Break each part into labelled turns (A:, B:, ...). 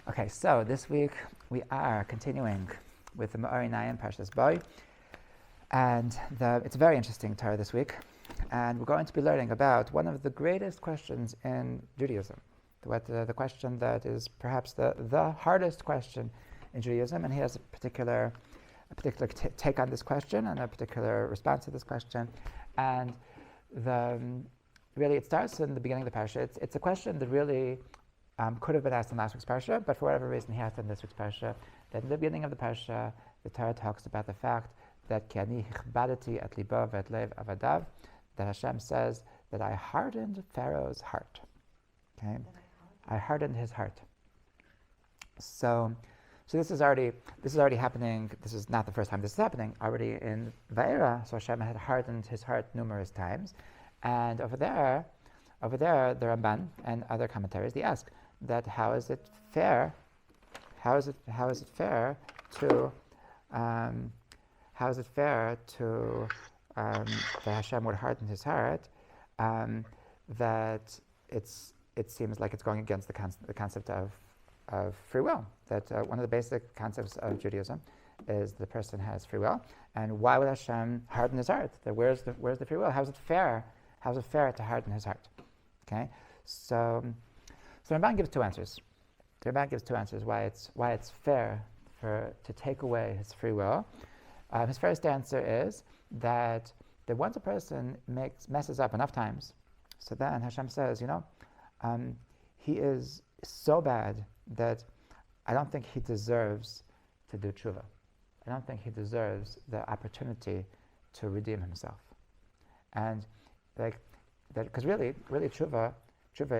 A: Okay, so this week we are continuing with the Meor Einayim Parshat Boy, and it's a very interesting Torah this week, and we're going to be learning about one of the greatest questions in Judaism, the question that is perhaps the hardest question in Judaism, and he has a particular take on this question and a particular response to this question, and really it starts in the beginning of the parsha. It's a question that really could have been asked in last week's parsha, but for whatever reason he asked in this week's parsha. That in the beginning of the parsha, the Torah talks about the fact that ki ani hichbadati et libo v'et lev avadav, that Hashem says that I hardened Pharaoh's heart. Okay, I hardened his heart. So this is already happening. This is not the first time this is happening. Already in Vayera, so Hashem had hardened his heart numerous times, and over there, the Ramban and other commentaries, they ask that how is it fair to that Hashem would harden his heart, that it seems like it's going against the concept of free will. That one of the basic concepts of Judaism is the person has free will, and why would Hashem harden his heart? That where's the free will? How is it fair? How is it fair to harden his heart? Okay, so Ramban gives two answers. The Ramban gives two answers why it's fair to take away his free will. His first answer is that once a person messes up enough times, so then Hashem says, he is so bad that I don't think he deserves to do tshuva. I don't think he deserves the opportunity to redeem himself. And because really tshuva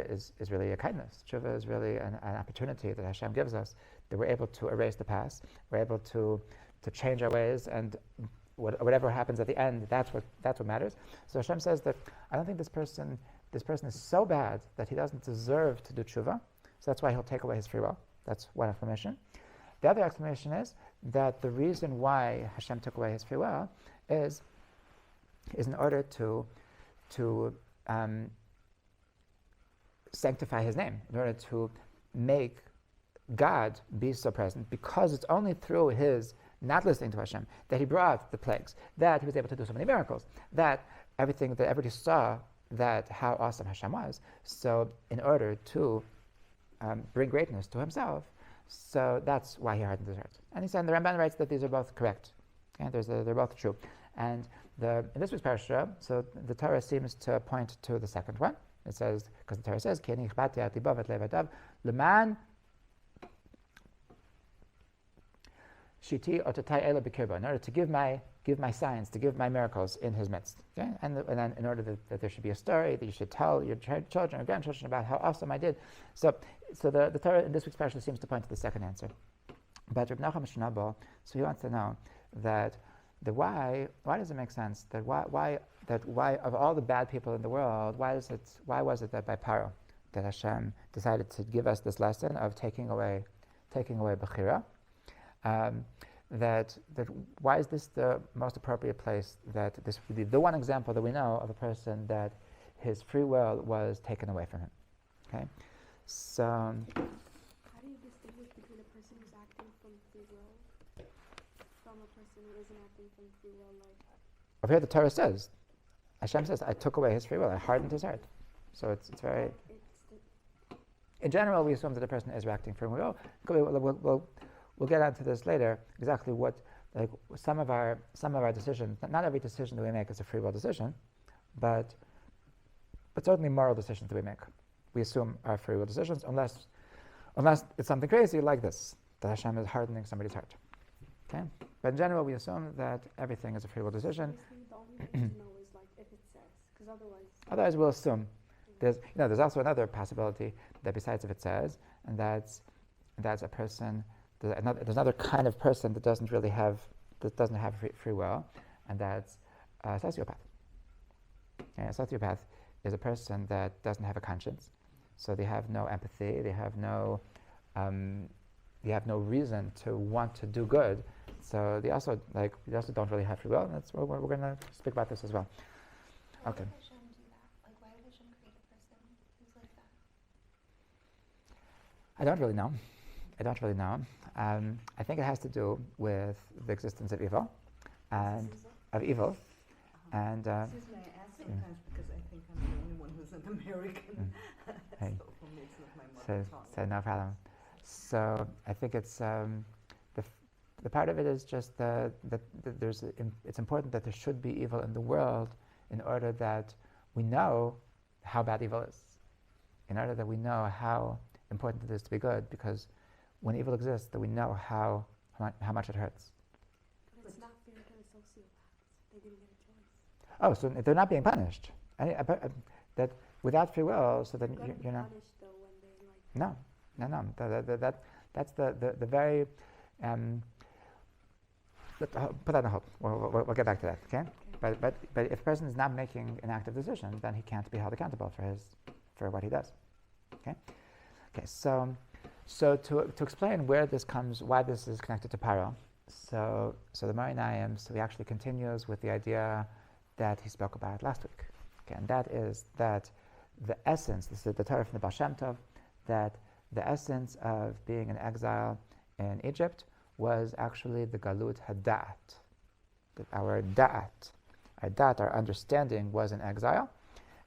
A: is really a kindness. Tshuva is really an opportunity that Hashem gives us, that we're able to erase the past, we're able to change our ways, and whatever happens at the end, that's what matters. So Hashem says that I don't think this person is so bad that he doesn't deserve to do tshuva, so that's why he'll take away his free will. That's one explanation. The other explanation is that the reason why Hashem took away his free will is in order to sanctify his name, in order to make God be so present, because it's only through his not listening to Hashem that he brought the plagues, that he was able to do so many miracles, that everybody saw that how awesome Hashem was. So in order to bring greatness to himself, so that's why he hardened his heart. And he said, the Ramban writes that these are both correct. Okay? They're both true. And in this week's parsha, so the Torah seems to point to the second one. It says, because the Torah says, "Ki ani hichbadati et libo v'et lev avadav leman shiti ototai ela b'kirbo," in order to give my signs, to give my miracles in his midst. Okay? And then in order that there should be a story that you should tell your children or grandchildren about how awesome I did. So the Torah in this week's parsha seems to point to the second answer. But Reb Nachum Shnabel, so he wants to know that why does it make sense that why of all the bad people in the world, why was it that by Pharaoh that Hashem decided to give us this lesson of taking away Bechira? That why is this the most appropriate place that this would be the one example that we know of a person that his free will was taken away from him? Okay, so
B: how do you distinguish between a person who's acting from free will from a person who isn't acting from free will?
A: Over here the Torah says, Hashem says, I took away his free will, I hardened his heart. So it's very. In general, we assume that a person is acting from free will. We'll get onto this later. Exactly what, some of our decisions. Not every decision that we make is a free will decision, but certainly moral decisions that we make, we assume are free will decisions, unless it's something crazy like this, that Hashem is hardening somebody's heart. Okay, but in general, we assume that everything is a free will decision.
B: The only way to know is if it says, because
A: otherwise we'll assume. There's also another possibility that besides if it says, and that's a person. There's another kind of person that doesn't have free will, and that's a sociopath. Okay, a sociopath is a person that doesn't have a conscience, so they have no empathy, they have no reason to want to do good. So they also don't really have free will. And that's we're going to speak about this as well. Okay.
C: Why would Hashem do that? Why would Hashem create a person who's like that?
A: I don't really know. I don't really know. I think it has to do with the existence of evil, and of evil, and.
D: Excuse me, I ask sometimes because I think I'm the only one who's an American.
A: Hey.
D: So for me, it's not my mother tongue.
A: So no problem. So I think it's the part of it is just that it's important that there should be evil in the world in order that we know how bad evil is, in order that we know how important it is to be good, because when evil exists, that we know how much it hurts.
B: But it's not fair to the sociopaths. They didn't get a choice.
A: Oh, so they're not being punished. That without free will, so then you know.
B: Punished though when they
A: No. That's the very. Put that on hold. We'll get back to that. Okay. But if a person is not making an active decision, then he can't be held accountable for what he does. Okay. Okay. So to explain where this comes, why this is connected to Paro. So the Meor Einayim, so he actually continues with the idea that he spoke about last week. Okay, and that is that the essence. This is the Torah from the Baal Shem Tov, that the essence of being in exile in Egypt was actually the Galut Hadat. Our da'at, our understanding, was in exile.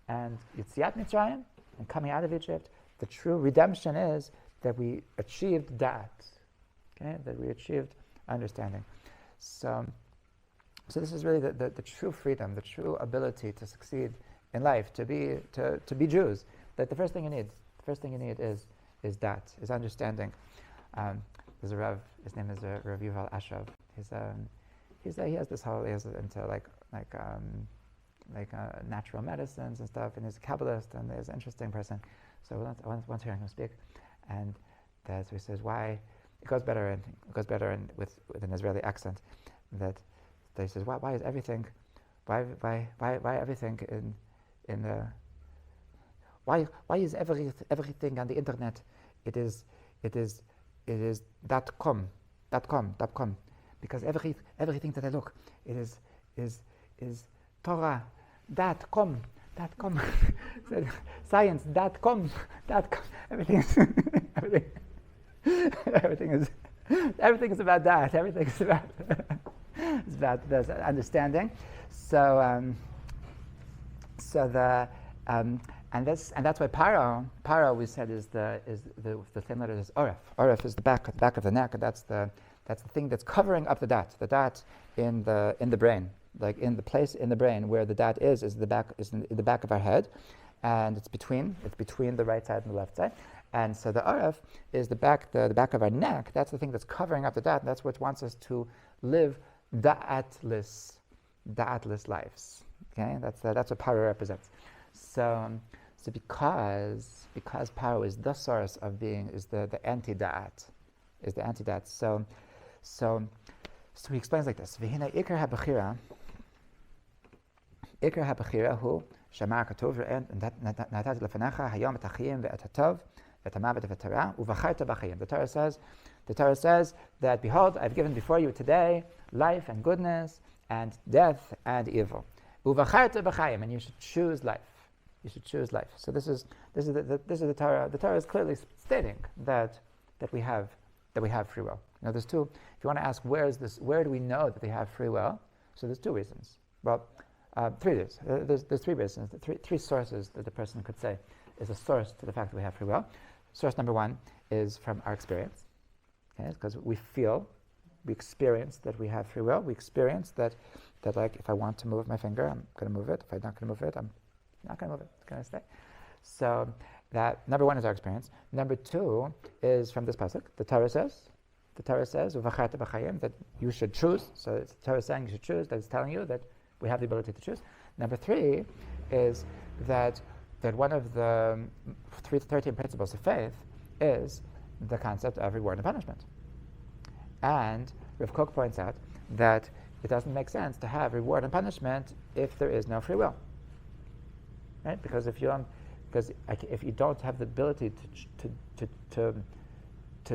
A: And Yetziat Mitzrayim, and coming out of Egypt, the true redemption is that we achieved da'at. Okay, that we achieved understanding. So this is really the true freedom, the true ability to succeed in life, to be Jews. That the first thing you need is that, is understanding. There's a Rav, his name is Rav Yuval Ashraf. He has this whole, he has into natural medicines and stuff, and he's a Kabbalist, and he's an interesting person. So once hearing him speak, and so he says why it goes better with an Israeli accent. That he says why is everything in the why is everything on the internet it is .com because everything that I look it is Torah .com science.com everything is about that. Everything is about it's about this understanding. And that's why Paro we said is the thin letter is Oref. Oref is the back of the neck, and that's the thing that's covering up the dat. The dat in the brain, like in the place in the brain where the dat is in the back of our head, and it's between the right side and the left side. And so the Oref is the back of our neck. That's the thing that's covering up the dat. And that's what wants us to live da'atless lives. Okay, that's what Paro represents. So because Paro is the source of being, is the anti-da'at, is the anti-da'at. So he explains like this: V'hina ikar habachira hu shamar katuv natati lefanecha hayom et hachiyim ve'et hatov ve'et hamavet ve'et hara uvacharta b'chayim. The Torah says that, behold, I've given before you today life and goodness and death and evil. Uvacharta b'chayim, and you should choose life. You should choose life. So this is the Torah. The Torah is clearly stating that we have free will. Now there's two. If you want to ask where do we know that they have free will? So there's two reasons. Well, three reasons. There's three reasons. Three sources that the person could say is a source to the fact that we have free will. Source number one is from our experience. Okay, because we experience that we have free will. We experience that like if I want to move my finger, I'm going to move it. If I'm not going to move it, I'm not going to move it. It's going to stay. So that number one is our experience. Number two is from this pasuk. The Torah says, "Uvacharta b'chayim," that you should choose. So it's the Torah saying you should choose. That it's telling you that we have the ability to choose. Number three is that one of the 13 principles of faith is the concept of reward and punishment. And Rav Kook points out that it doesn't make sense to have reward and punishment if there is no free will. Right? Because if you don't have the ability to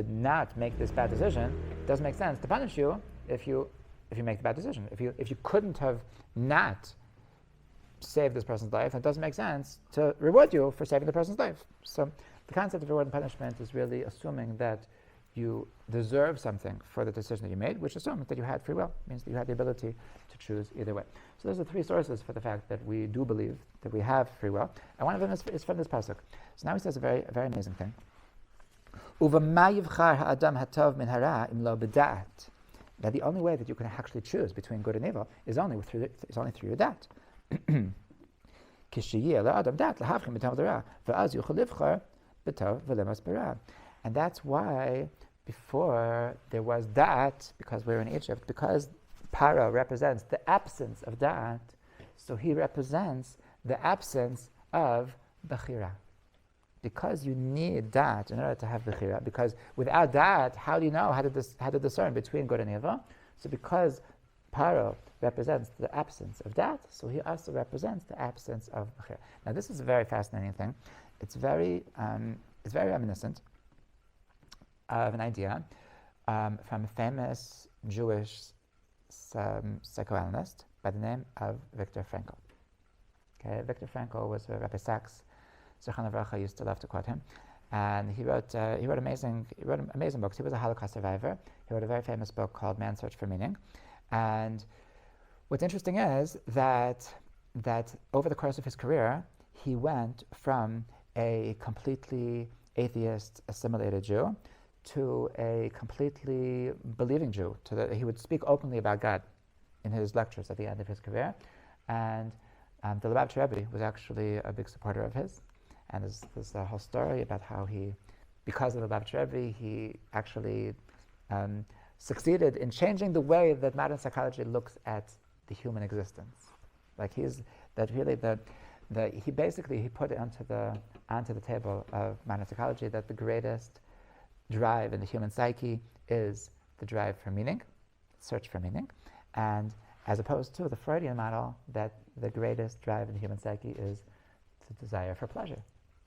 A: not make this bad decision, it doesn't make sense to punish you if you make the bad decision. If you couldn't have not saved this person's life, it doesn't make sense to reward you for saving the person's life. So the concept of reward and punishment is really assuming that you deserve something for the decision that you made, which assumes that you had free will, means that you had the ability to choose either way. So those are three sources for the fact that we do believe that we have free will, and one of them is from this pasuk. So now he says a very amazing thing. That the only way that you can actually choose between good and evil is only through your dat. And that's why before there was dat, because we're in Egypt, because pharaoh represents the absence of dat, so he represents the absence of bechira. Because you need dat in order to have bechira, because without dat, how do you know how to discern between good and evil? So because pharaoh represents the absence of dat, so he also represents the absence of bechira. Now this is a very fascinating thing. It's very reminiscent of an idea from a famous Jewish psychoanalyst by the name of Viktor Frenkel. Okay, Viktor Frenkel was Rabbi Sachs. Zichron Livracha used to love to quote him, and he wrote amazing books. He was a Holocaust survivor. He wrote a very famous book called Man's Search for Meaning. And what's interesting is that over the course of his career, he went from a completely atheist, assimilated Jew to a completely believing Jew. He would speak openly about God in his lectures at the end of his career, and the Lubavitcher Rebbe was actually a big supporter of his. And there's a whole story about how because of the Lubavitcher Rebbe, he actually succeeded in changing the way that modern psychology looks at the human existence. Like he put it onto the table of modern psychology that the greatest drive in the human psyche is the drive for meaning, search for meaning, and as opposed to the Freudian model that the greatest drive in the human psyche is the desire for pleasure.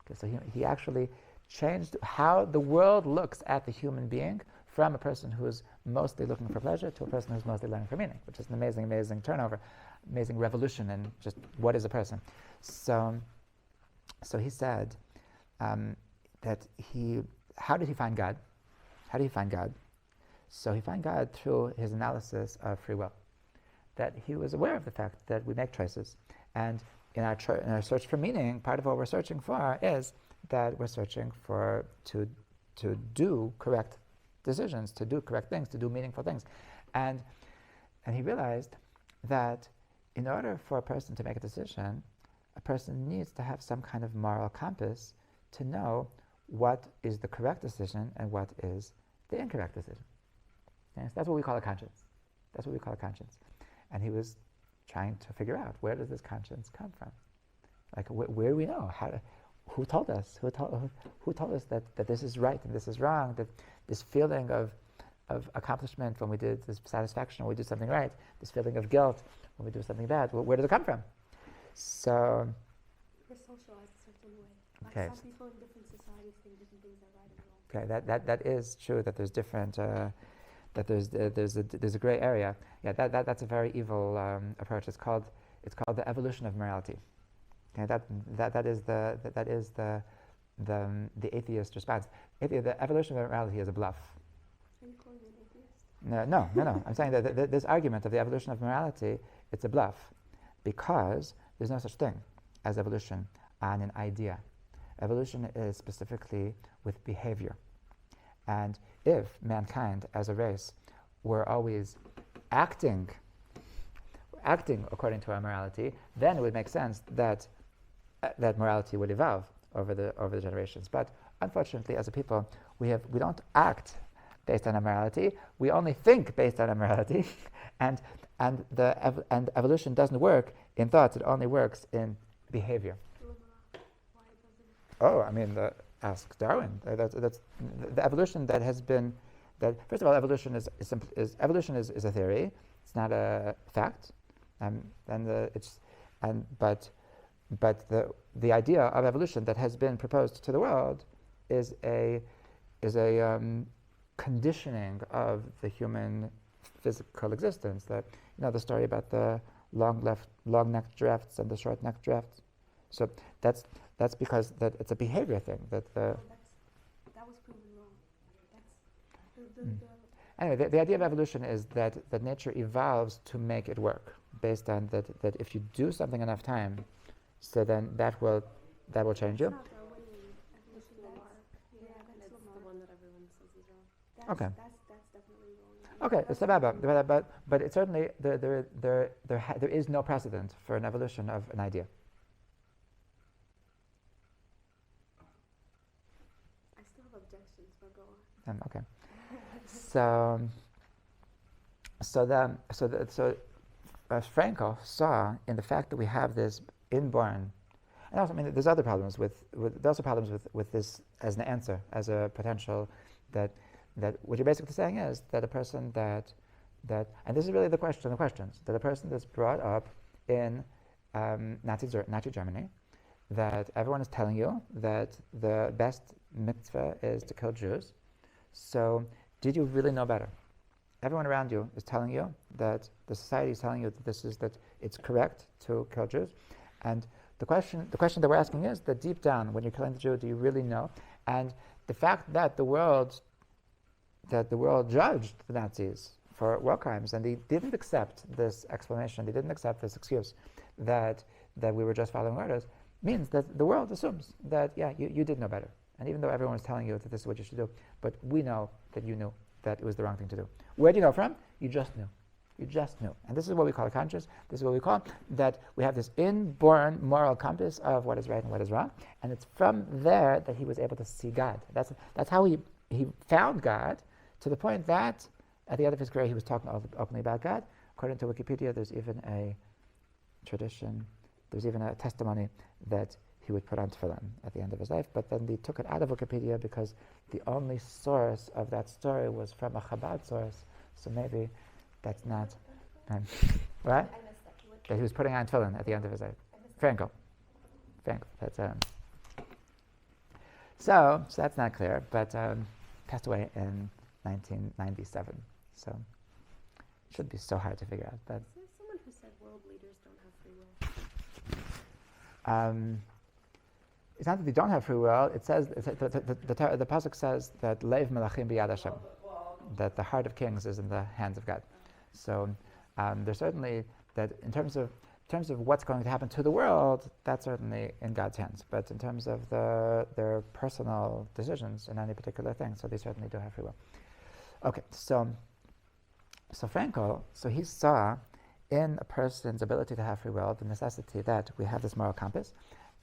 A: Okay, so he actually changed how the world looks at the human being from a person who is mostly looking for pleasure to a person who's mostly looking for meaning, which is an amazing turnover, amazing revolution in just what is a person. So he said that how did he find God? How did he find God? So he found God through his analysis of free will. That he was aware of the fact that we make choices, and in our search for meaning, part of what we're searching for is that we're searching for to do correct decisions, to do correct things, to do meaningful things, and he realized that in order for a person to make a decision, a person needs to have some kind of moral compass to know what is the correct decision and what is the incorrect decision. Yes, that's what we call a conscience. That's what we call a conscience. And he was trying to figure out, where does this conscience come from? Like, where do we know? Who told us? Who told us that this is right and this is wrong? That this feeling of accomplishment when we did this satisfaction when we do something right, this feeling of guilt when we do something bad, where does it come from? So
B: we're socialized a certain way. Like
A: okay.
B: Some people in different societies think different things are right and wrong.
A: Okay, that is true. That there's different. That there's a gray area. Yeah, that's a very evil approach. It's called the evolution of morality. Okay, that is the atheist response. The evolution of morality is a bluff.
B: Are you calling me an atheist?
A: No. I'm saying that this argument of the evolution of morality, it's a bluff, because there's no such thing as evolution on an idea. Evolution is specifically with behavior. And if mankind as a race were always acting according to our morality, then it would make sense that morality would evolve over the generations. But unfortunately, as a people, we don't act based on our morality. We only think based on our morality, and evolution doesn't work in thoughts. It only works in behavior.
B: Why doesn't it?
A: I mean, ask Darwin. That's the evolution that has been. That first of all, evolution is a theory. It's not a fact, but the idea of evolution that has been proposed to the world is a conditioning of the human physical existence. That the story about the long-necked giraffes and the short-necked giraffes. So that's because that it's a behavior thing. That
B: That was proven wrong.
A: Anyway, the idea of evolution is that nature evolves to make it work, based on that if you do something enough time, so then that will change you.
B: That's not Darwinian evolution remark. Yeah, that's the one that everyone says is wrong.
A: Okay.
B: That's definitely wrong.
A: Okay, it's sababa, but it certainly there is no precedent for an evolution of an idea.
B: I still have objections, but go on.
A: Okay. So Frenkel saw in the fact that we have this inborn, and also, I mean, there's other problems with this as an answer, as a potential that what you're basically saying is that a person that and this is really the questions, that a person that's brought up in Nazi Germany, that everyone is telling you that the best mitzvah is to kill Jews. So did you really know better? Everyone around you is telling you that the society is telling you that it's correct to kill Jews, and the question that we're asking is that deep down, when you're killing the Jew, do you really know? And the fact that the world judged the Nazis for war crimes, and they didn't accept this explanation, they didn't accept this excuse that we were just following orders, means that the world assumes that you did know better. And even though everyone was telling you that this is what you should do, but we know that you knew that it was the wrong thing to do. Where do you know from? You just knew. You just knew. And this is what we call a conscience. This is what we call that we have this inborn moral compass of what is right and what is wrong. And it's from there that he was able to see God. That's how he found God, to the point that at the end of his career he was talking openly about God. According to Wikipedia, there's even a tradition, there's even a testimony that he would put on tefillin at the end of his life, but then they took it out of Wikipedia because the only source of that story was from a Chabad source, so maybe that's not right? That he was putting on tefillin at the end of his life. Frenkel. That's so that's not clear, but passed away in 1997. So it shouldn't be so hard to figure out. But
B: There's someone who said world leaders don't have free will.
A: it's not that they don't have free will. It says the pasuk says that leiv melachim biyad Hashem, that the heart of kings is in the hands of God. So there's certainly that in terms of what's going to happen to the world, that's certainly in God's hands. But in terms of their personal decisions in any particular thing, so they certainly do have free will. Okay, so Frenkel, he saw in a person's ability to have free will the necessity that we have this moral compass,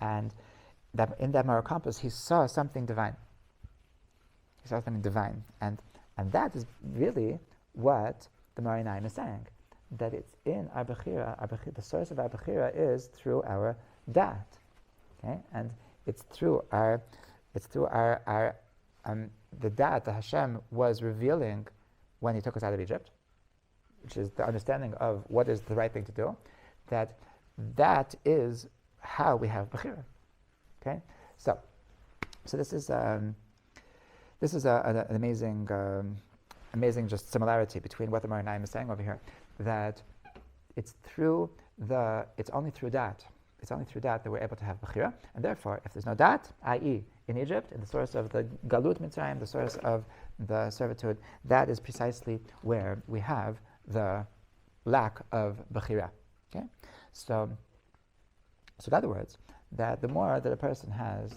A: and that in that moral compass he saw something divine. He saw something divine, and that is really what the Meor Einayim is saying, that it's in our bechira. The source of our bechira is through our dat, okay, and it's through our the dat that Hashem was revealing when He took us out of Egypt, which is the understanding of what is the right thing to do. That is how we have bechira. Okay, so this is an amazing just similarity between what the Meor Einayim is saying over here, that it's only through dat that we're able to have bechira, and therefore if there's no dat, i.e. in Egypt, in the source of the galut Mitzrayim, the source of the servitude, that is precisely where we have the lack of bechira. Okay, so in other words, that the more that a person has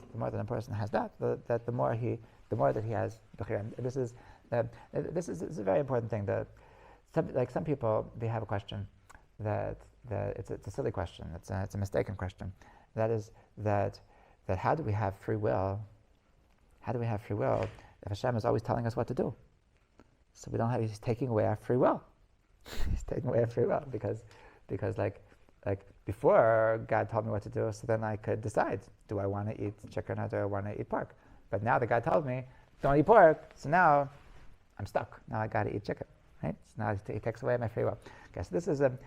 A: that, the more that he has bechira. And this is a very important thing. That some people, they have a question that it's a silly question. It's a mistaken question. That is that how do we have free will? How do we have free will if Hashem is always telling us what to do? So we don't have. He's taking away our free will. He's taking away our free will because like before God told me what to do, so then I could decide, do I want to eat chicken or do I want to eat pork? But now that God told me, don't eat pork, so now I'm stuck. Now I got to eat chicken, right? So now He takes away my free will. Okay, so this is a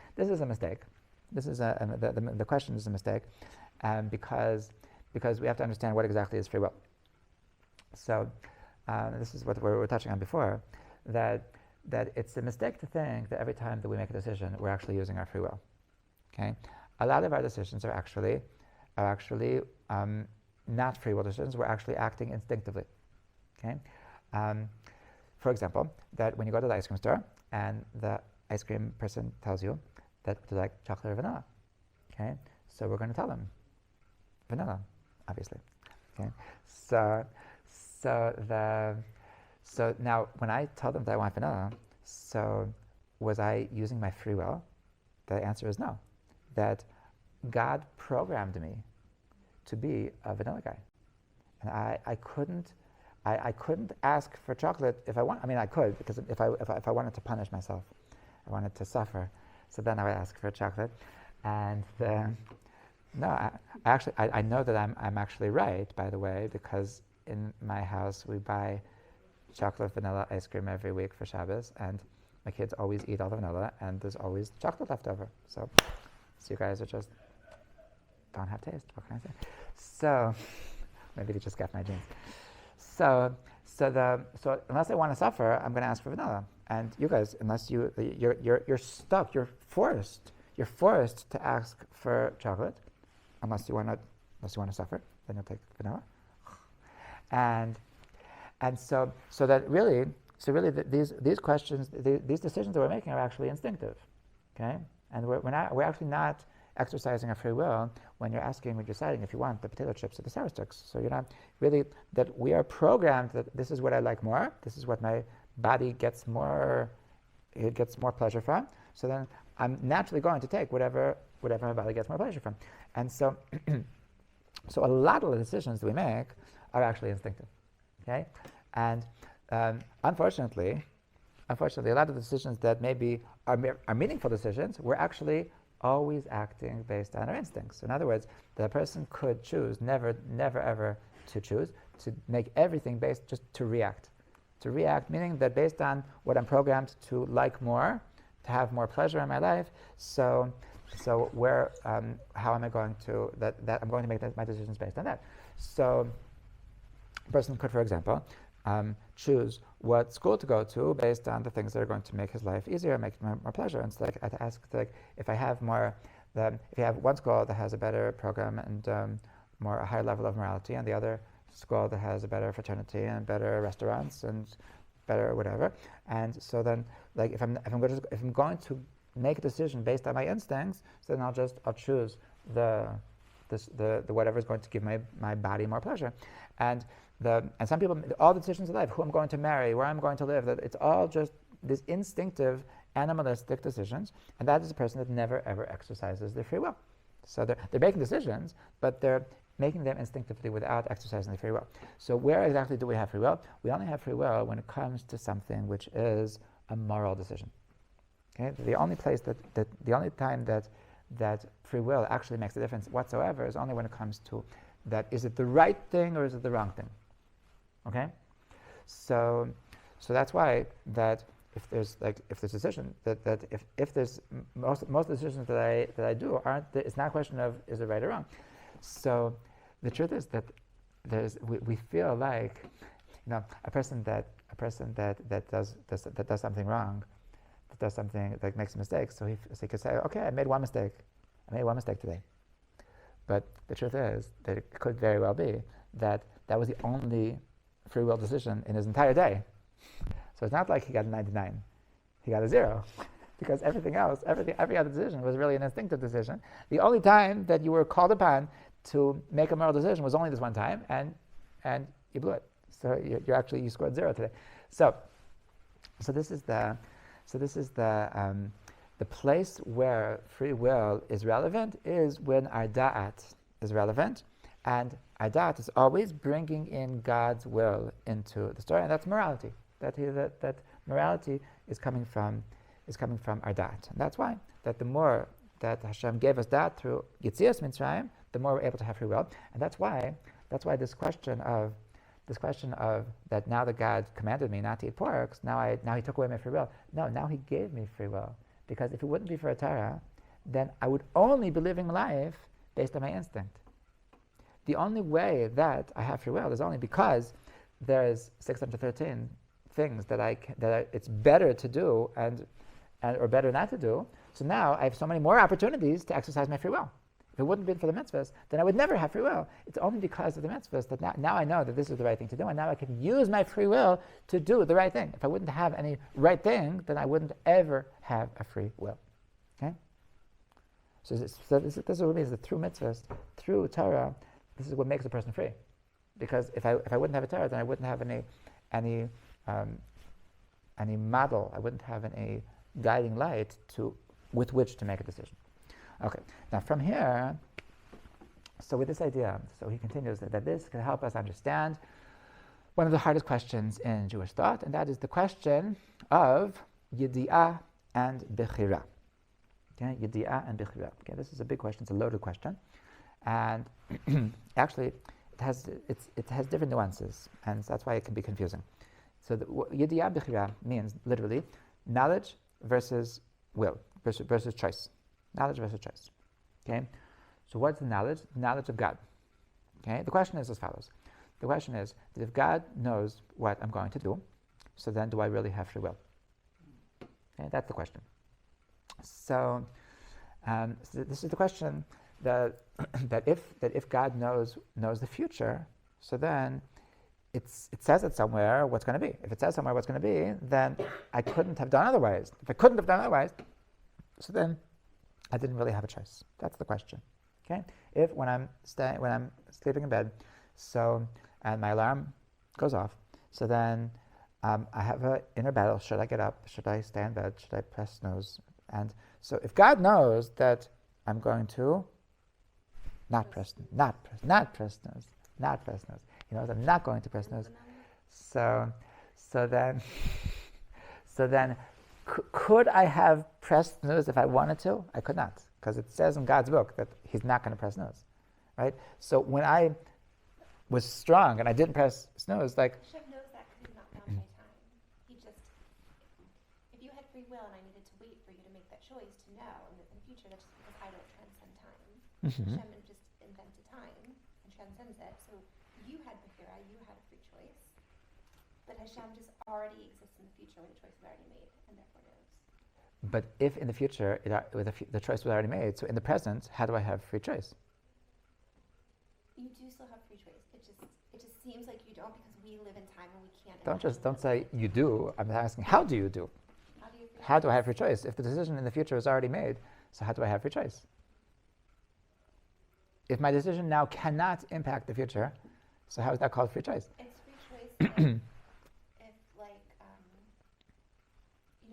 A: mistake. This is the question is a mistake, because we have to understand what exactly is free will. So this is what we were touching on before, that it's a mistake to think that every time that we make a decision, we're actually using our free will. Okay, a lot of our decisions are actually not free will decisions. We're actually acting instinctively. Okay, for example, that when you go to the ice cream store and the ice cream person tells you that they like chocolate or vanilla, okay? So we're going to tell them vanilla, obviously, okay? So now when I tell them that I want vanilla, so was I using my free will? The answer is no. That God programmed me to be a vanilla guy, and I couldn't ask for chocolate if I want. I mean, I could, because if I wanted to punish myself, I wanted to suffer, so then I would ask for chocolate. And no, I know that I'm actually right, by the way, because in my house we buy chocolate vanilla ice cream every week for Shabbos, and my kids always eat all the vanilla, and there's always chocolate left over. So you guys are just don't have taste. What can I say? So maybe they just got my genes. So unless I want to suffer, I'm going to ask for vanilla. And you guys, unless you're stuck, you're forced to ask for chocolate, unless you want to suffer, then you'll take vanilla. And so these questions, these decisions that we're making are actually instinctive, okay? And we're actually not exercising our free will when you're deciding if you want the potato chips or the sour sticks. So you're not really, that we are programmed that this is what I like more, this is what my body gets more pleasure from. So then I'm naturally going to take whatever my body gets more pleasure from. And so so a lot of the decisions that we make are actually instinctive, okay? And unfortunately, a lot of the decisions that maybe are meaningful decisions, we're actually always acting based on our instincts. So in other words, the person could choose, never ever to choose, to make everything based just to react. To react, meaning that based on what I'm programmed to like more, to have more pleasure in my life, so how am I going to, that I'm going to make my decisions based on that. So a person could, for example, choose what school to go to based on the things that are going to make his life easier, make him more pleasure. And so I ask, if I have if you have one school that has a better program and a higher level of morality, and the other school that has a better fraternity and better restaurants and better whatever, and so then if I'm going to make a decision based on my instincts, so then I'll choose the whatever is going to give my body more pleasure. And some people, all the decisions in life, who I'm going to marry, where I'm going to live, that it's all just these instinctive, animalistic decisions, and that is a person that never ever exercises their free will. So they're making decisions, but they're making them instinctively without exercising their free will. So where exactly do we have free will? We only have free will when it comes to something which is a moral decision. Okay? The only time that free will actually makes a difference whatsoever is only when it comes to that, is it the right thing or is it the wrong thing? Okay, so that's why that if there's decision if there's most of the decisions that I do aren't, it's not a question of is it right or wrong. So the truth is that we feel like, a person that does something wrong, that does something that makes a mistake. So he could say, okay, I made one mistake today. But the truth is that it could very well be that was the only free will decision in his entire day. So it's not like he got a 99, he got a 0, because everything else, every other decision was really an instinctive decision. The only time that you were called upon to make a moral decision was only this one time, and you blew it. So you scored 0 today. So this is the place where free will is relevant is when our da'at is relevant, and our da'at is always bringing in God's will into the story, and that's morality. That morality is coming from our da'at, and that's why that the more that Hashem gave us da'at through Yetzias Mitzrayim, the more we're able to have free will, and that's why this question of that now that God commanded me not to eat pork, now He took away my free will. No, now He gave me free will, because if it wouldn't be for a Torah, then I would only be living life based on my instinct. The only way that I have free will is only because there's 613 things that it's better to do and or better not to do. So now I have so many more opportunities to exercise my free will. If it wouldn't have been for the mitzvahs, then I would never have free will. It's only because of the mitzvahs that now I know that this is the right thing to do, and now I can use my free will to do the right thing. If I wouldn't have any right thing, then I wouldn't ever have a free will. Okay? So this is what it means, that through mitzvahs, through Torah, this is what makes a person free. Because if I wouldn't have a Torah, then I wouldn't have any model, I wouldn't have any guiding light with which to make a decision. Okay, now from here, so with this idea, so he continues that this can help us understand one of the hardest questions in Jewish thought, and that is the question of Yedi'ah and Bechira. Okay, Yedi'ah and Bechira. Okay, this is a big question, it's a loaded question, and actually it has different nuances, and that's why it can be confusing. So Yedi'ah Bechira means literally knowledge versus will, versus choice. Knowledge versus choice. Okay? So what's the knowledge? The knowledge of God. Okay? The question is as follows. The question is that if God knows what I'm going to do, so then do I really have free will? Okay? That's the question. So this is the question that if God knows the future, so then it says it somewhere what's going to be. If it says somewhere what's going to be, then I couldn't have done otherwise. If I couldn't have done otherwise, so then I didn't really have a choice. That's the question. Okay? If when I'm sleeping in bed, so and my alarm goes off, so then I have an inner battle. Should I get up? Should I stay in bed? Should I press snooze? And so if God knows that I'm going to not press snooze. He knows I'm not going to press snooze. So then could I have pressed snooze if I wanted to? I could not, because it says in God's book that He's not going to press snooze, right? So when I was strong and I didn't press snooze, like
C: Hashem knows that because He's not bound by time. He just, if you had free will and I needed to wait for you to make that choice to know in the future, that's just because I don't transcend time. Hashem just invented time and transcends it. So you had Bechira, you had a free choice, but Hashem just already exists in the future where the choice was already made, and therefore knows.
A: But if in the future the choice was already made, so in the present, how do I have free choice?
C: You do still have free choice. It just seems like you don't because we live in time and we can't.
A: Don't say you do. I'm asking, how do you do? How do I have free choice? If the decision in the future is already made, so how do I have free choice? If my decision now cannot impact the future, so how is that called free choice?
C: It's free choice if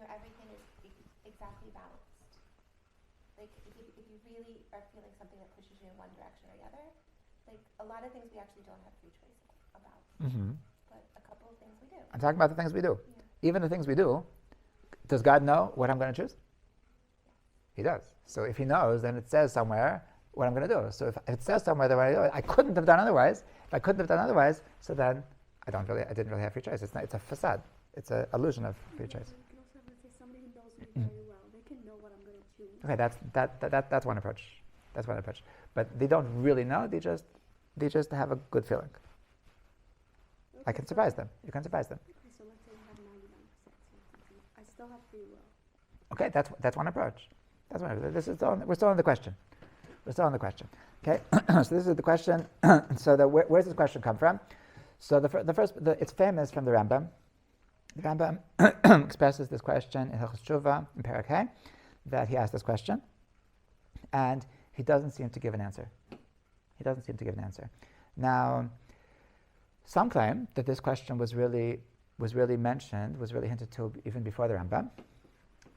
C: everything is exactly balanced. Like if you really are feeling something that pushes you in one direction or the other, like a lot of things we actually don't have free choice about. But a couple of things we do.
A: I'm talking about the things we do.
C: Yeah.
A: Even the things we do, does God know what I'm going to choose? He does. So if He knows, then it says somewhere what I'm going to do. So if it says somewhere that I couldn't have done otherwise, if I couldn't have done otherwise, so then I didn't really have free choice. It's a facade. It's an illusion of free choice.
B: You can also say somebody who knows me very well. They can know what I'm going to choose.
A: Okay, that's one approach. That's one approach. But they don't really know. They just have a good feeling.
B: Okay,
A: I can surprise them. You can surprise them.
B: Okay, so let's say you have 99% certainty. I still have free will.
A: Okay, that's one approach. That's one. We're still on the question. We're still on the question. Okay, so this is the question. So where does this question come from? So it's famous from the Rambam. The Rambam expresses this question in Hilchos Tshuva in Perek Hey, that he asked this question, and he doesn't seem to give an answer. Now, some claim that this question was really hinted to even before the Rambam,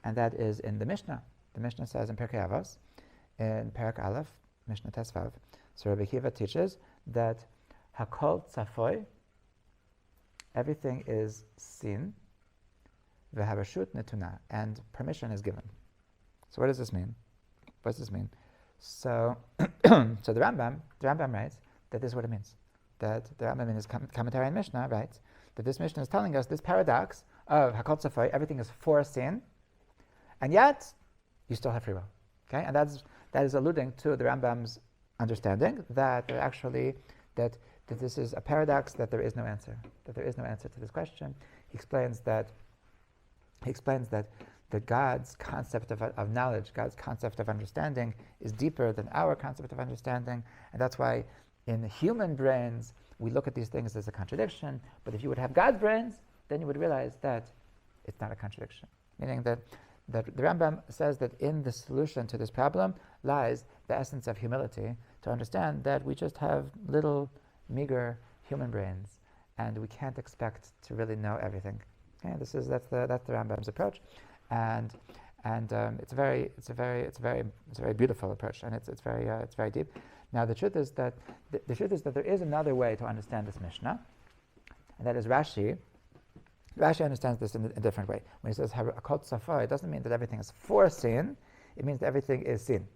A: and that is in the Mishnah. The Mishnah says in Pirkei Avos, in Perek Aleph, Mishnah Tesvav, so Rabbi Akiva teaches that Hakol Tzafoy, everything is seen, v'harashut netuna, and permission is given. So what does this mean? So, so the Rambam writes that this is what it means. That the Rambam in his commentary on Mishnah writes that this Mishnah is telling us this paradox of Hakol Tzafoi, everything is foreseen, and yet you still have free will. Okay, and that is alluding to the Rambam's understanding that that this is a paradox, that there is no answer. That there is no answer to this question. He explains that that God's concept of knowledge, God's concept of understanding is deeper than our concept of understanding. And that's why in human brains, we look at these things as a contradiction. But if you would have God's brains, then you would realize that it's not a contradiction. Meaning that the Rambam says that in the solution to this problem lies the essence of humility, to understand that we just have little, meager human brains, and we can't expect to really know everything. Okay, that's the Rambam's approach, and it's a very beautiful approach, and it's very deep. Now the truth is that there is another way to understand this Mishnah, and that is Rashi. Rashi understands this in a different way. When he says hakol tzafar, it doesn't mean that everything is for sin. It means that everything is sin.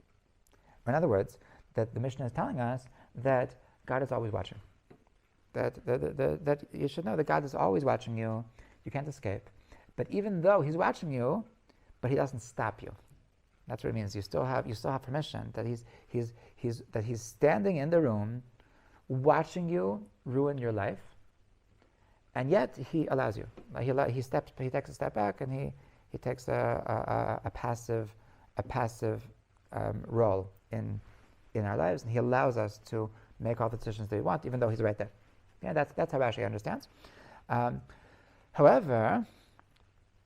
A: In other words, that the Mishnah is telling us that God is always watching. That you should know that God is always watching you. You can't escape. But even though He's watching you, but He doesn't stop you. That's what it means. You still have permission. That He's standing in the room, watching you ruin your life, and yet He allows you. He takes a step back, and he takes a passive role in our lives, and He allows us to make all the decisions that we want, even though He's right there. Yeah, that's how Rashi understands. However,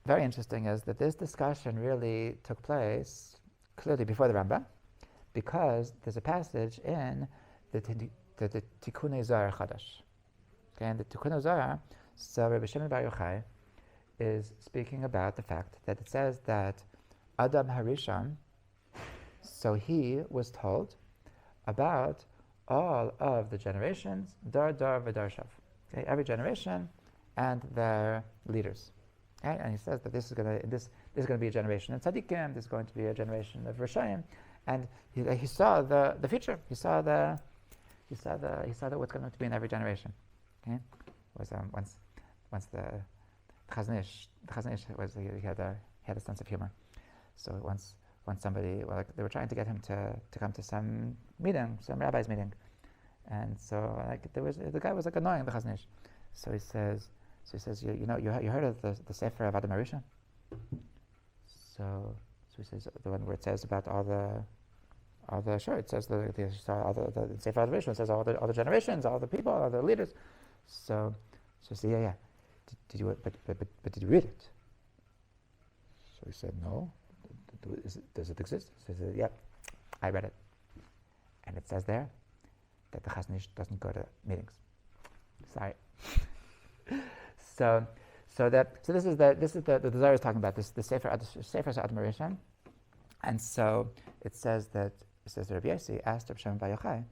A: very interesting is that this discussion really took place clearly before the Rambam, because there's a passage in the Tikkunei Zohar Chadash. Okay, and the Tikkunei Zohar, so Rabbi Shimon Bar Yochai is speaking about the fact that it says that Adam Harishon, so he was told about all of the generations, Dar V'Darshav. Okay, every generation and their leaders. Okay, and he says that this is going to be a generation of tzaddikim. This is going to be a generation of Rishayim, and he saw the future. He saw what's going to be in every generation. Okay, it was once the Chazon Ish was he had a sense of humor. So once somebody, they were trying to get him to come to some meeting, some rabbi's meeting, and so the guy was annoying the Chazon Ish. So he says, you heard of the Sefer of Adam Harishon? So he says the one where it says about all the sure, it says the Sefer of Adam Harishon says all the generations, all the people, all the leaders. So he said, yeah. Did you did you read it? So he said, no. Does it exist? So he said, yeah, I read it, and it says there that the Chassidut doesn't go to meetings. Sorry. So this is the Zohar is talking about this the Sefer Adam Harishon, and so it says that Rabbi Yossi asked Rabbi Shimon Bar Yochai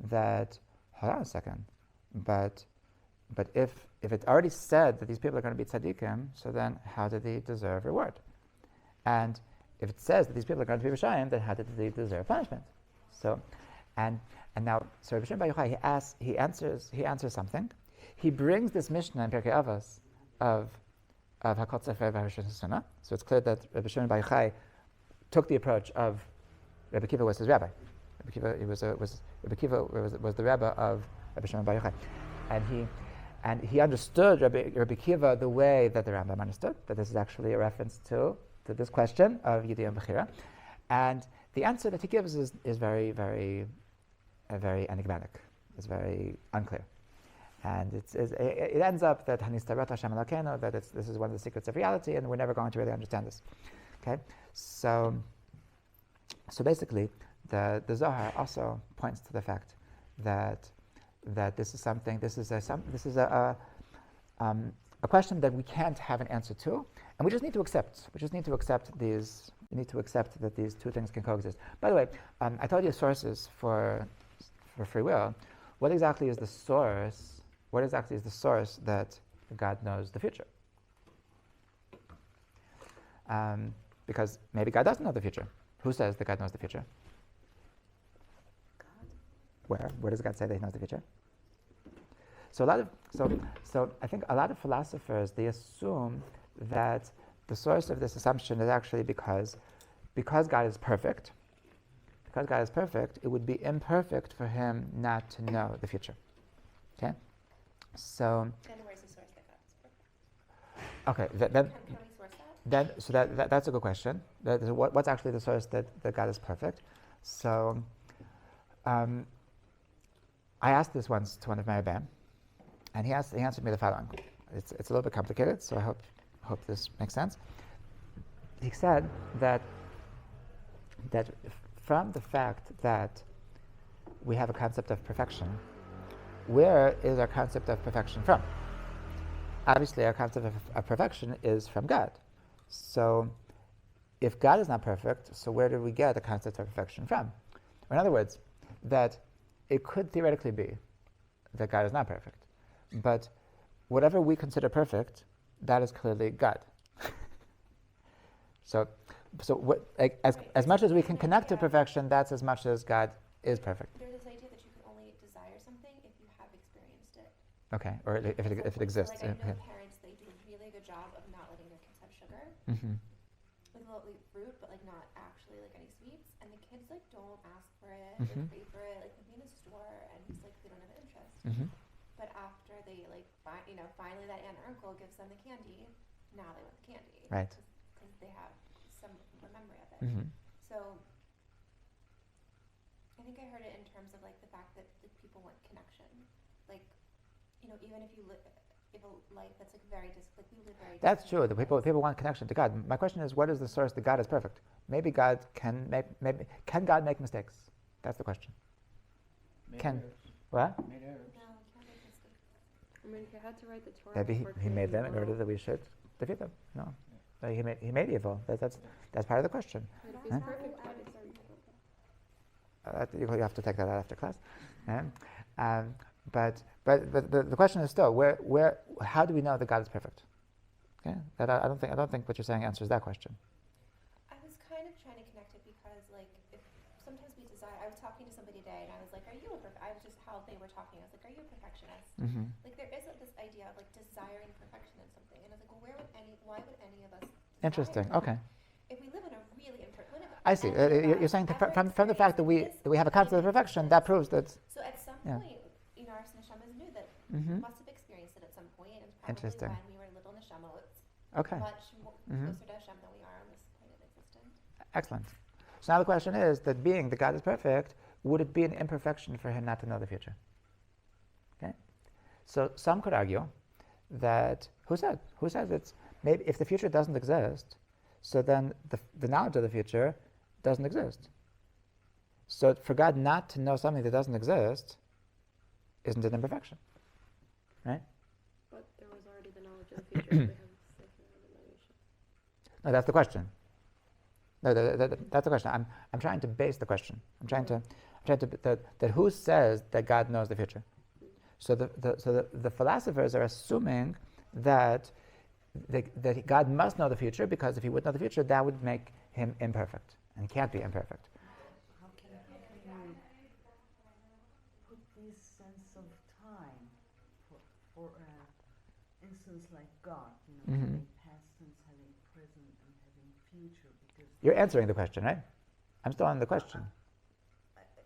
A: that, hold on a second, but if it already said that these people are going to be tzaddikim, so then how did they deserve reward? And if it says that these people are going to be Rishayim, then how did they deserve punishment? So, and now, so Rabbi Shimon Bar Yochai, he answers something. He brings this Mishnah in Pirkei Avos of Hakol Tzafar V'Harishon Sunnah. So it's clear that Rabbi Shimon Bar Yochai took the approach of Rabbi Kiva was his rabbi. Rabbi Kiva was the rabbi of Rabbi Shimon Bar Yochai, and he understood Rabbi Kiva the way that the Rambam understood, that this is actually a reference to this question of Yidiyah and Bechira. And the answer that he gives is very, very, very enigmatic. It's very unclear. And it ends up that Hanistarot Hashem Elokeinu, that this is one of the secrets of reality, and we're never going to really understand this. Okay? So basically, the Zohar also points to the fact that this is a question that we can't have an answer to, and we just need to accept. We just need to accept these. We need to accept that these two things can coexist. By the way, I told you sources for free will. What exactly is the source? What exactly is the source that God knows the future? Because maybe God doesn't know the future. Who says that God knows the future? God. Where does God say that He knows the future? So I think a lot of philosophers, they assume that the source of this assumption is actually because God is perfect. Because God is perfect, it would be imperfect for Him not to know the future. Okay? So.
C: Then where's the source that God is perfect?
A: Okay. Then
C: Can we source that?
A: that's a good question. What's actually the source that God is perfect? So, I asked this once to one of my Rebbeim, and he answered me the following. It's a little bit complicated, so I hope this makes sense. He said that from the fact that we have a concept of perfection, where is our concept of perfection from? Obviously, our concept of perfection is from God. So, if God is not perfect, so where do we get the concept of perfection from? Or in other words, that it could theoretically be that God is not perfect, but whatever we consider perfect, that is clearly God. So as much as we can connect to perfection, that's as much as God is perfect.
C: There's this idea that you can only desire something if you have experienced it.
A: Okay, or if it exists.
C: So, like, I know parents, they do a really good job of not letting their kids have sugar.
A: Mm-hmm.
C: Like, they'll eat fruit, but like not actually like any sweets. And the kids like don't ask for it,
A: Mm-hmm.
C: or pray for it. Like, they'll be in a store, and it's like they don't have an interest.
A: Mm-hmm.
C: But after they like, finally that aunt or uncle gives them the candy, now they want the candy.
A: Right.
C: Because they have some memory of it.
A: Mm-hmm.
C: So I think I heard it in terms of like the fact that like, people want connection. Like, even if you live a life that's like very we live very.
A: That's true. The people want connection to God. My question is, what is the source that God is perfect? Maybe God can God make mistakes? That's the question. What?
C: No, you can't make mistakes.
B: I mean, he had to write the Torah.
A: Maybe
B: before
A: he made
B: creating
A: them
B: the
A: in order
B: world.
A: that we should defeat them. No, he made evil. That's part of the question.
B: But if
A: Huh?
B: he's perfect, why does
A: You have to take that out after class. But the question is still how do we know that God is perfect? Okay, I don't think what you're saying answers that question.
C: I was kind of trying to connect it because like if sometimes we desire. I was talking to somebody today, and I was like, "Are you a perfect?" I was just how they were talking. I was like, "Are you a perfectionist?"
A: Mm-hmm.
C: Like there is this idea of like desiring perfection in something, and I was like, "Well, why would any of us?"
A: Interesting.
C: Desire
A: Okay.
C: If we live in a really
A: I see. You're saying from the fact that we have a concept of perfection, that proves that.
C: So at some
A: Yeah.
C: point, our neshamas knew that
A: Mm-hmm.
C: we must have experienced it at some point, and probably
A: Interesting.
C: when we were little neshamot,
A: Okay.
C: much
A: Mhm.
C: closer to Hashem than we are on this point of existence.
A: Excellent. So now the question is that being that God is perfect, would it be an imperfection for him not to know the future? Okay. So some could argue that who says it's maybe if the future doesn't exist, so then the knowledge of the future doesn't exist. So for God not to know something that doesn't exist isn't an imperfection, right?
B: But there was already the knowledge of the future. We have psychoanalyst.
A: No, that's the question. No, that's the question. I'm trying to base the question. I'm trying to that who says that God knows the future? So the philosophers are assuming that God must know the future, because if he would know the future, that would make him imperfect, and he can't be imperfect.
D: How can you put this sense of time for instance like God,
A: Mhm.
D: having past tense, having present, and having future? Because
A: You're answering the question, right? I'm still on the question.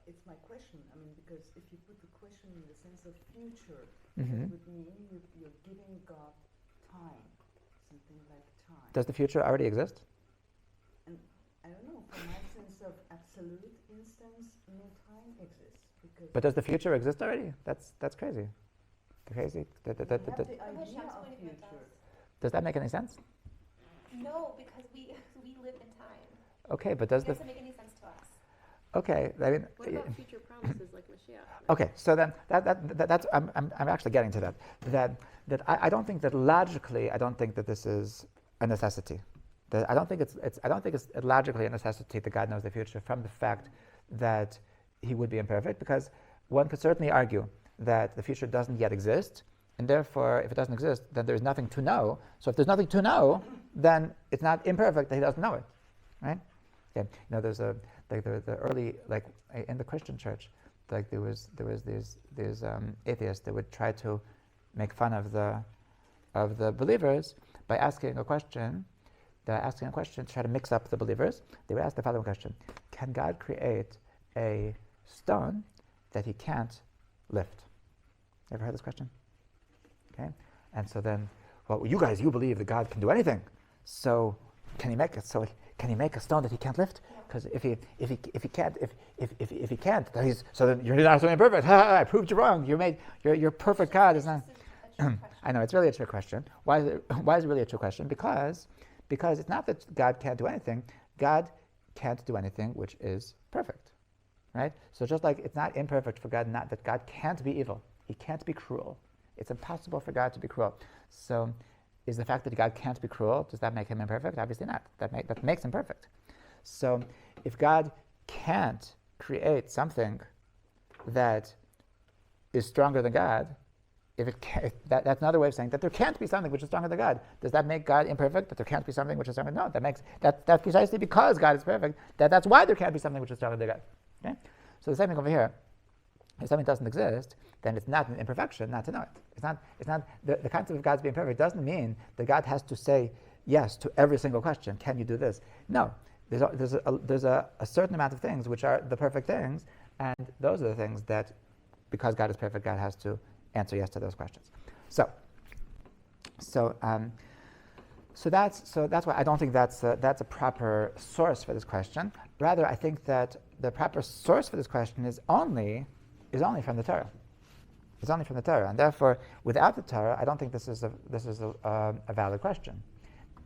D: it's my question. I mean, because if you put the question in the sense of future,
A: Mhm.
D: it would mean you're giving God time, something like time.
A: Does the future already exist?
D: And I don't know, from my sense of absolute instance, no time exists. Because
A: But does the future exist already? That's crazy. Crazy.
D: we have the
C: From
D: idea
C: Hashem's
D: of
C: point of view, it
D: future.
C: does.
A: Does that make any sense?
C: No, because we live in time.
A: Okay, but does
C: It
A: the
C: doesn't make any sense to us.
A: okay? I mean,
B: What about future promises like Mashiach?
A: okay. So then that's I'm actually getting to that. That I don't think that logically I don't think that this is a necessity. That I don't think it's logically a necessity that God knows the future from the fact that he would be imperfect, because one could certainly argue that the future doesn't yet exist, and therefore if it doesn't exist, then there's nothing to know. So if there's nothing to know, then it's not imperfect that he doesn't know it, right? Okay. There's the early, like in the Christian church, like there was these atheists that would try to make fun of the believers by asking a question. They're asking a question to try to mix up the believers. They would ask the following question: can God create a stone that he can't lift? Ever heard this question? Okay. And so then, well, you believe that God can do anything. So can he make it so? Can he make a stone that he can't lift? Because if he can't, then you're not so imperfect. I proved you wrong. You're perfect God. Is not. I know it's really a trick question. Why is it really a trick question? Because it's not that God can't do anything. God can't do anything which is perfect, right? So just like it's not imperfect for God, not that God can't be evil. He can't be cruel. It's impossible for God to be cruel. So is the fact that God can't be cruel, does that make him imperfect? Obviously not. That makes him perfect. So if God can't create something that is stronger than God, that's another way of saying that there can't be something which is stronger than God. Does that make God imperfect? That there can't be something which is stronger? No, that's precisely because God is perfect. That's why there can't be something which is stronger than God. Okay? So the same thing over here. If something doesn't exist, then it's not an imperfection not to know it. It's not the concept of God's being perfect doesn't mean that God has to say yes to every single question. Can you do this? No. There's a certain amount of things which are the perfect things, and those are the things that, because God is perfect, God has to answer yes to those questions. So that's why I don't think that's a proper source for this question. Rather, I think that the proper source for this question is only from the Torah. It's only from the Torah, and therefore, without the Torah, I don't think this is a valid question.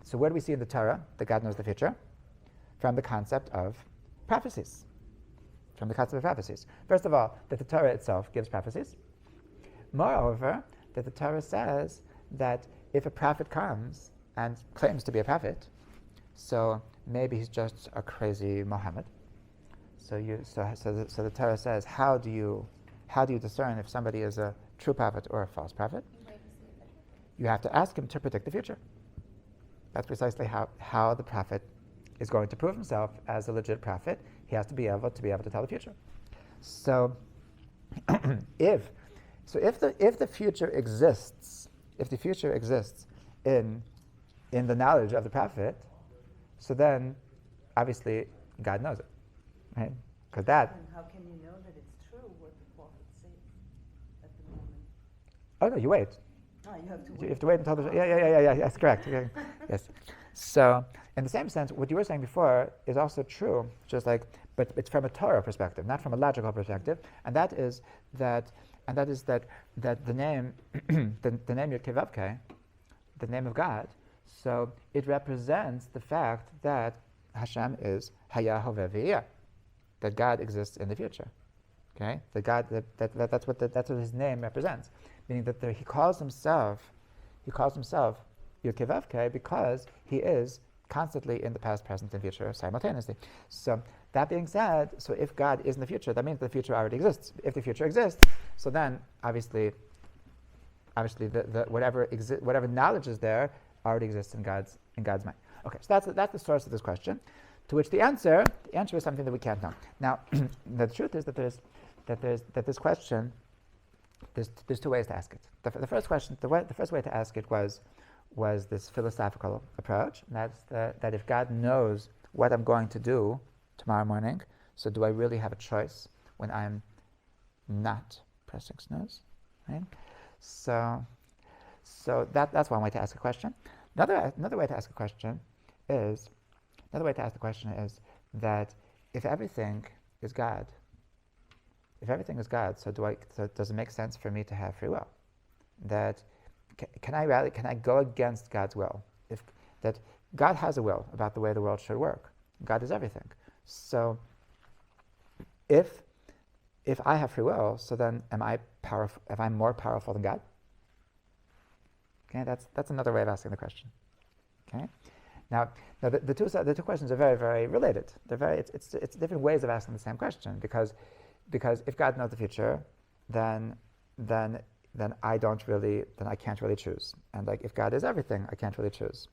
A: So, where do we see in the Torah that God knows the future? From the concept of prophecies. From the concept of prophecies. First of all, that the Torah itself gives prophecies. Moreover, that the Torah says that if a prophet comes and claims to be a prophet, so maybe he's just a crazy Muhammad. So the Torah says, how do you discern if somebody is a true prophet or a false prophet? You have to ask him to predict the future. That's precisely how the prophet is going to prove himself as a legit prophet. He has to be able to tell the future. So if the future exists, in the knowledge of the prophet, so then obviously God knows it, right? Because that.
D: And how can you know that it's true what the prophet says at the moment?
A: Oh no, you wait.
D: You have to wait.
A: You have to wait until the. Yeah. That's correct. Okay. Yes. So in the same sense, what you were saying before is also true. Just like, but it's from a Torah perspective, not from a logical perspective, and that is that the name, the name Yud Kei Vav Kei, the name of God. So it represents the fact that Hashem is Haya Hoveh V'Yeh, that God exists in the future. Okay, that's what his name represents, meaning that he calls himself Yud Kei Vav Kei because he is constantly in the past, present, and future simultaneously. So that being said, so if God is in the future, that means the future already exists. If the future exists, so then obviously the whatever knowledge is there already exists in God's mind. Okay, so that's the source of this question. To which the answer is something that we can't know. Now, the truth is that this question, there's two ways to ask it. The first way to ask it was this philosophical approach. And that's that if God knows what I'm going to do tomorrow morning, so do I really have a choice when I'm not pressing snooze? Right? So that's one way to ask a question. Another way to ask a question is that if everything is God, so does it make sense for me to have free will? That can I go against God's will? That God has a will about the way the world should work. God is everything. So if I have free will, so then am I powerful? Am I more powerful than God? Okay, that's another way of asking the question. Okay, now the two questions are very, very related. It's different ways of asking the same question because if God knows the future, then I can't really choose. And like if God is everything, I can't really choose.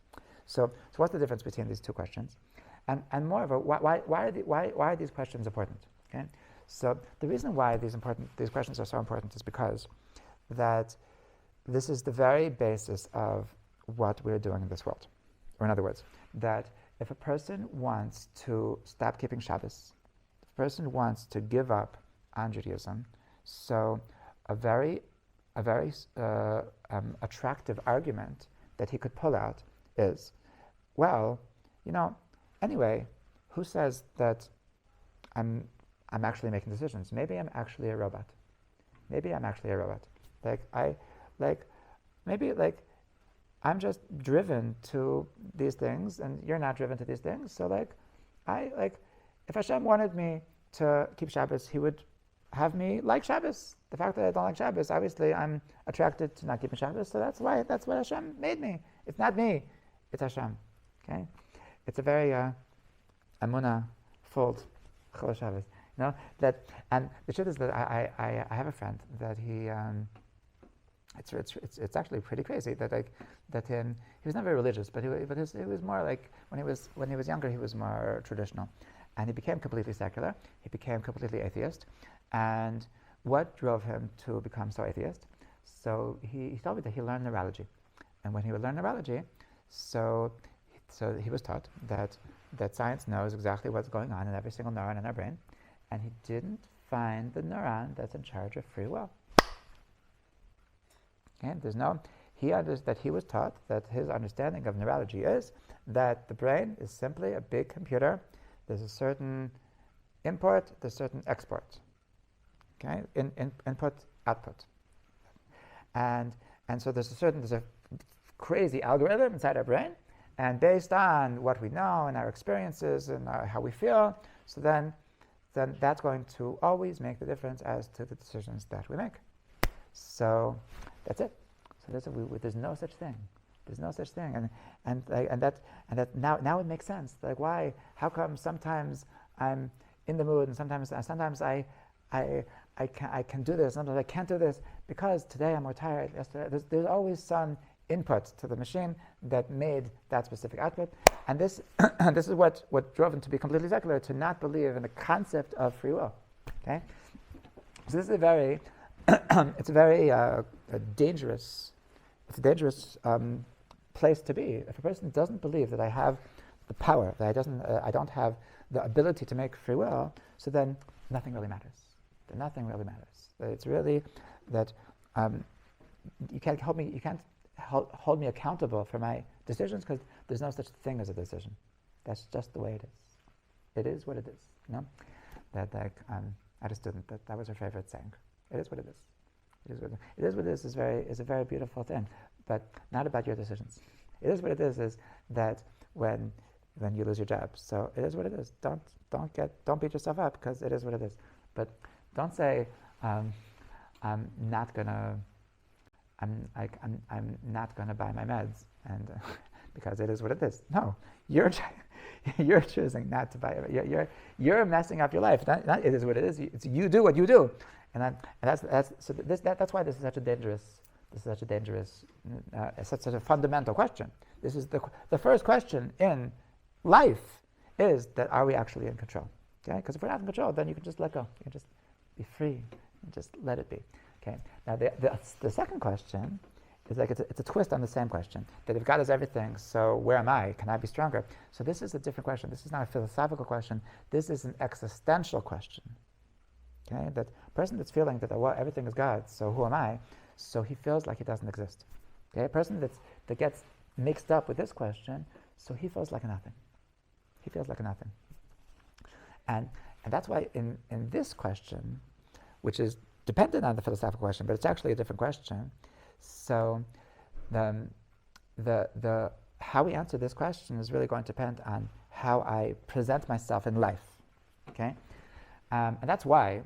A: So what's the difference between these two questions? And moreover, why are these questions important? Okay, so the reason why these questions are so important is because that this is the very basis of what we're doing in this world. Or in other words, that if a person wants to stop keeping Shabbos, if a person wants to give up on Judaism, so a very attractive argument that he could pull out is, well, anyway, who says that I'm actually making decisions? Maybe I'm actually a robot. Maybe I'm actually a robot. Maybe I'm just driven to these things, and you're not driven to these things. So if Hashem wanted me to keep Shabbos, He would have me like Shabbos. The fact that I don't like Shabbos, obviously I'm attracted to not keeping Shabbos, so that's what Hashem made me. It's not me, it's Hashem. Okay? It's a very Amunah-filled Chol Shabbos. And the truth is that I have a friend that he it's actually pretty crazy that he was not very religious, but he was more like when he was younger he was more traditional, and he became completely secular. He became completely atheist, and what drove him to become so atheist? So he told me that he learned neurology, and when he would learn neurology, so he was taught that science knows exactly what's going on in every single neuron in our brain, and he didn't find the neuron that's in charge of free will. Okay, he was taught that his understanding of neurology is that the brain is simply a big computer. There's a certain import, there's a certain export. Okay, input, output, and so there's a crazy algorithm inside our brain, and based on what we know and our experiences and how we feel, so then that's going to always make the difference as to the decisions that we make. So that's it. So there's no such thing. There's no such thing, and that now it makes sense. Like why? How come sometimes I'm in the mood and sometimes I can do this, sometimes I can't do this because today I'm more tired. Yesterday, there's always some input to the machine that made that specific output, and this this is what drove him to be completely secular, to not believe in the concept of free will. Okay, so this is a very dangerous place to be. If a person doesn't believe that I have the power, that I don't have the ability to make free will, so then nothing really matters. Then nothing really matters. It's really that you can't hold me accountable for my decisions, because there's no such thing as a decision. That's just the way it is. It is what it is. That I had a student that was her favorite saying. It is what it is. It is what it is is a very beautiful thing, but not about your decisions. It is what it is that when you lose your job. So it is what it is. Don't beat yourself up, because it is what it is. But don't say I'm not gonna buy my meds, and because it is what it is. No, you're choosing not to buy it. You're messing up your life. Not it is what it is. It's you do what you do. And that's why this is such a dangerous, such a fundamental question. This is the first question in life, is that are we actually in control? Okay, because if we're not in control, then you can just let go. You can just be free and just let it be. Okay. Now the second question is it's a twist on the same question. That if God is everything, so where am I? Can I be stronger? So this is a different question. This is not a philosophical question. This is an existential question. Okay, that person that's feeling that everything is God, so who am I? So he feels like he doesn't exist. Okay, a person that gets mixed up with this question, so he feels like a nothing. He feels like a nothing. And that's why in this question, which is dependent on the philosophical question, but it's actually a different question. So the how we answer this question is really going to depend on how I present myself in life. Okay, and that's why,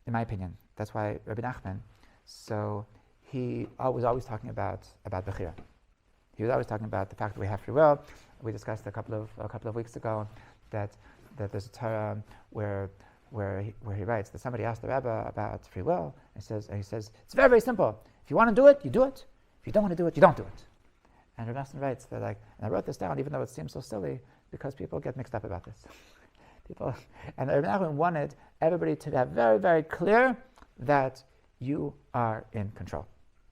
A: in my opinion, that's why Rabbi Nachman, so he was always talking about Bechira. He was always talking about the fact that we have free will. We discussed a couple of weeks ago that there's a Torah where he writes that somebody asked the Rebbe about free will, and he says it's very, very simple. If you want to do it, you do it. If you don't want to do it, you don't do it. And Rabbi Nachman writes that and I wrote this down even though it seems so silly, because people get mixed up about this. And Rabbi Nachman wanted everybody to have very, very clear that you are in control.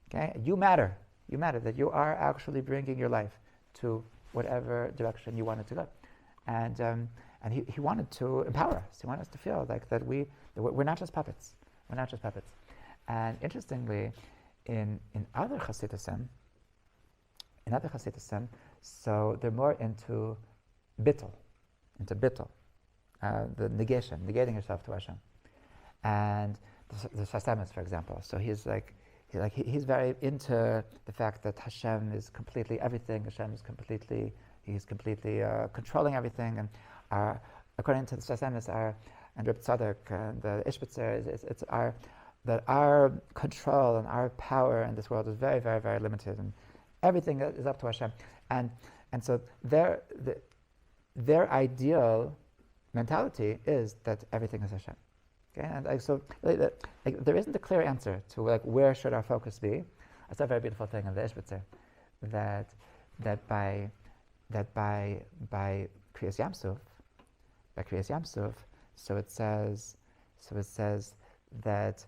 A: Okay, you matter. You matter, that you are actually bringing your life to whatever direction you want it to go. And he wanted to empower us. He wanted us to feel like that we're not just puppets. We're not just puppets. And interestingly, in other Chassidusim, so they're more into bittul, the negating yourself to Hashem. And the Chassidut, for example. So he's very into the fact that Hashem is completely everything. He's completely controlling everything. And according to the Chassidut, and Reb Tzadok and the Ishbitzer, it's that our control and our power in this world is very, very, very limited, and everything is up to Hashem. And so their ideal mentality is that everything is Hashem. Okay, and there isn't a clear answer to where should our focus be. It's a very beautiful thing in the Ishbitzer that by Kriyas Yamsuf, so it says that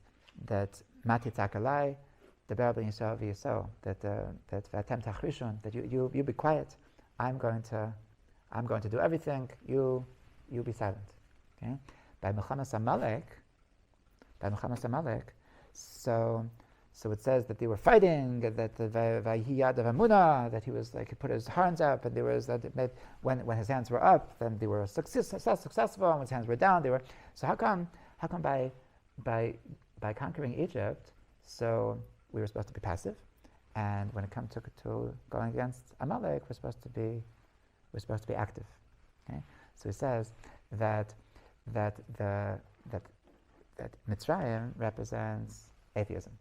A: Mati Takalai, the Berabin Yisrael v'Yisrael, that Vatem Tachrishon, that you be quiet. I'm going to do everything. You be silent. Okay. By Mechamas Amalek, so it says that they were fighting, that Vayiyad of Amunah, that he put his hands up, and there was when his hands were up, then they were successful, and when his hands were down, they were. So how come by conquering Egypt, so we were supposed to be passive, and when it comes to going against Amalek, we're supposed to be active. Okay? So he says that Mitzrayim represents atheism,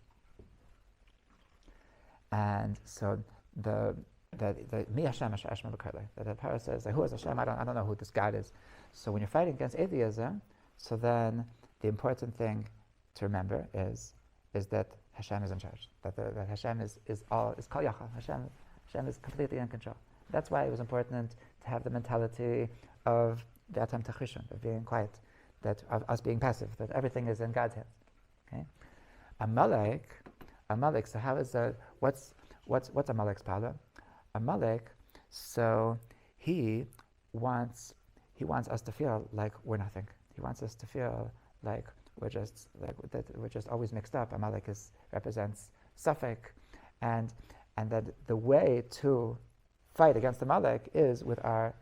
A: and so the Mi Hashem Hashem B'Karlei, that the parsha says, who is Hashem? I don't know who this God is. So when you're fighting against atheism, so then the important thing to remember is that Hashem is in charge. That Hashem is Kol Yachal. Hashem is completely in control. That's why it was important to have the mentality of the Atam Tachrishon, of being quiet, of us being passive, that everything is in God's hands. Okay? Amalek. So how is what's Amalek's power? Amalek. So he wants us to feel like we're nothing. He wants us to feel like we're just always mixed up. Amalek represents suffix, and that the way to fight against Amalek is with our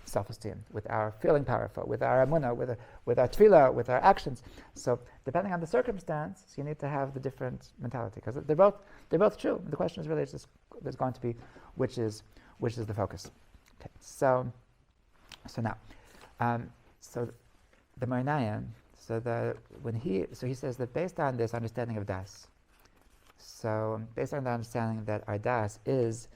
A: self-esteem, with our feeling powerful, with our amunah, with our tefillah, with our actions. So depending on the circumstance, you need to have the different mentality, because they're both true. The question is really just there's going to be which is the focus. Okay. So now, so the Meor Einayim, so he says that based on this understanding of das, so based on the understanding that our das is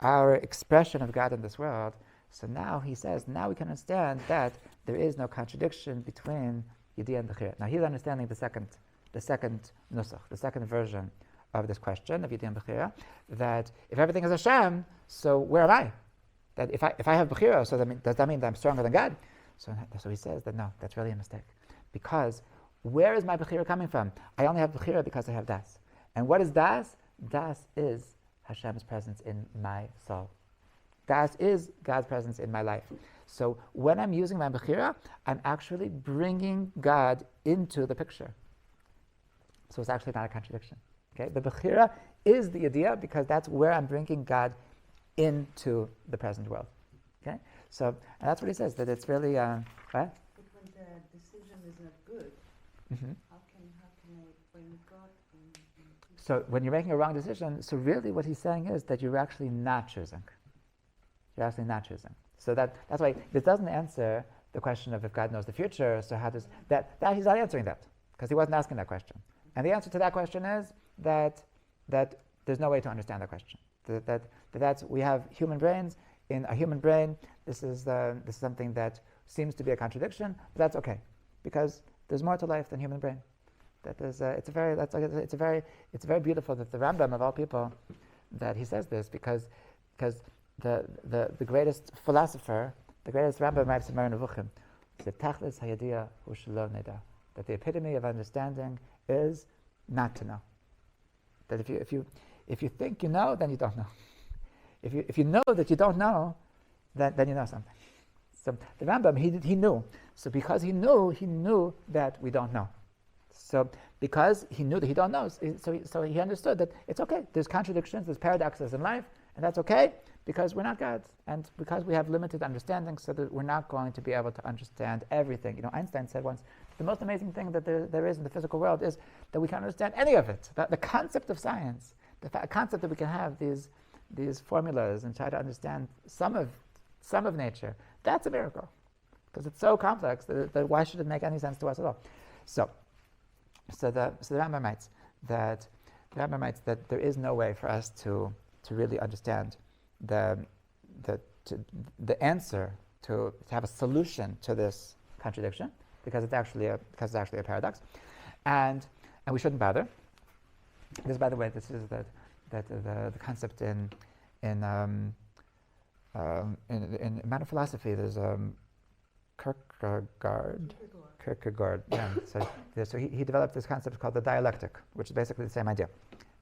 A: our expression of God in this world, so now he says, now we can understand that there is no contradiction between Yediyah and Bechira. Now he's understanding the second nusach, the second version of this question of Yediyah and Bechira, that if everything is Hashem, so where am I? That if I have Bechira, so does that mean that I'm stronger than God? So he says that no, that's really a mistake. Because where is my Bechira coming from? I only have Bechira because I have Das. And what is Das? Das is Hashem's presence in my soul. Das is God's presence in my life. So when I'm using my Bechira, I'm actually bringing God into the picture. So it's actually not a contradiction. Okay? The Bechira is the idea because that's where I'm bringing God into the present world. Okay? So and that's what he says, that it's really, right?
D: But when the decision is not good, how can I bring God in?
A: So when you're making a wrong decision, so really what he's saying is that you're actually not choosing. You're actually not choosing. So that's why this doesn't answer the question of if God knows the future, so how does that he's not answering that, because he wasn't asking that question. And the answer to that question is that there's no way to understand that question. That's we have human brains. In a human brain, this is something that seems to be a contradiction, but that's okay, because there's more to life than human brain. It's very beautiful that the Rambam of all people, that he says this, because the greatest philosopher, the greatest Rambam writes in Moreh Nevuchim, that the epitome of understanding is not to know. That if you think you know, then you don't know. If you know that you don't know, then you know something. So the Rambam, he knew. So because he knew that we don't know. So because he knew that he don't know, so he understood that it's okay. There's contradictions, there's paradoxes in life, and that's okay, because we're not God, and because we have limited understanding, so that we're not going to be able to understand everything. You know, Einstein said once, the most amazing thing that there is in the physical world is that we can't understand any of it. The concept of science, the concept that we can have these formulas and try to understand some of nature, that's a miracle, because it's so complex that why should it make any sense to us at all? So the Rambam writes that there is no way for us to really understand the answer, to have a solution to this contradiction, because it's actually a paradox, and we shouldn't bother. This, by the way, this is the concept in modern philosophy. There's Kierkegaard. Yeah. So he developed this concept called the dialectic, which is basically the same idea,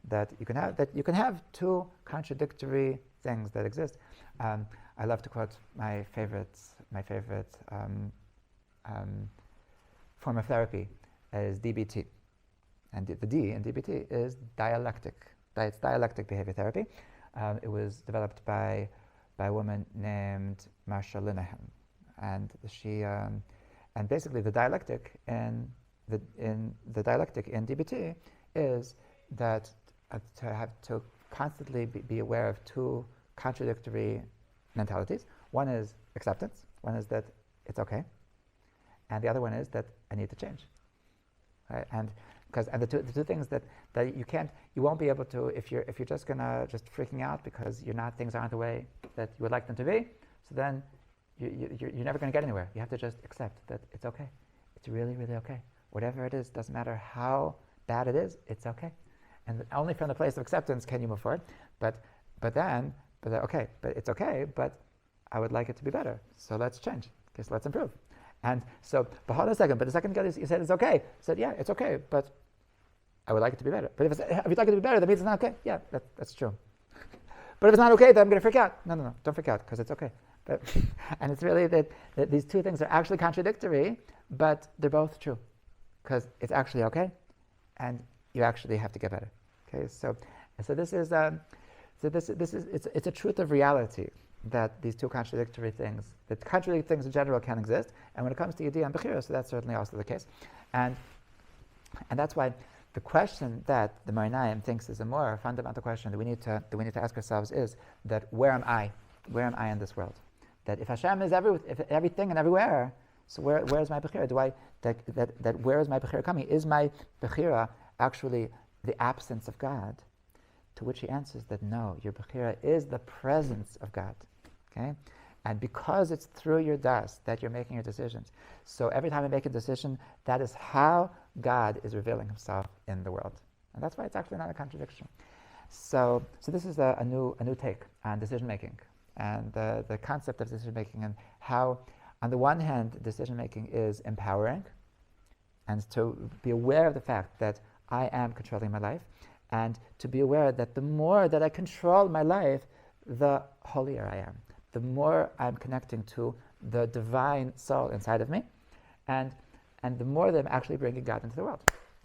A: that you can have two contradictory things that exist. I love to quote my favorite form of therapy is DBT, and the D in DBT is dialectic. It's dialectic behavior therapy. It was developed by a woman named Marsha Linehan, and she and basically the dialectic in DBT is that to have to constantly be aware of two contradictory mentalities. One is acceptance. One is that it's okay, and the other one is that I need to change. Right? And the two things that you won't be able to if you're just gonna freaking out because things aren't the way that you would like them to be. So then you're never going to get anywhere. You have to just accept that it's okay. It's really, really okay. Whatever it is, doesn't matter how bad it is, it's okay. And only from the place of acceptance can you move forward. But it's okay, but I would like it to be better. So let's change. Okay, so let's improve. And so, but hold on a second. But the second guy, you said it's okay. I said, yeah, it's okay, but I would like it to be better. But if you'd like it to be better, that means it's not okay. Yeah, that's true. But if it's not okay, then I'm going to freak out. No, don't freak out, because it's okay. And it's really that these two things are actually contradictory, but they're both true, because it's actually okay, and you actually have to get better. Okay, so this is it's a truth of reality that these two contradictory things in general can exist, and when it comes to Yediyah and Bechira, so that's certainly also the case, and that's why the question that the Meor Einayim thinks is a more fundamental question that we need to ask ourselves is that where am I in this world? That if Hashem is everything and everywhere, so where is my Bechira? That where is my Bechira coming? Is my Bechira actually the absence of God? To which he answers that no, your Bechira is the presence of God. Okay? And because it's through your das that you're making your decisions. So every time you make a decision, that is how God is revealing himself in the world. And that's why it's actually not a contradiction. So this is a new take on decision making. And the concept of decision making, and how, on the one hand, decision making is empowering, and to be aware of the fact that I am controlling my life, and to be aware that the more that I control my life, the holier I am, the more I'm connecting to the divine soul inside of me, and the more that I'm actually bringing God into the world.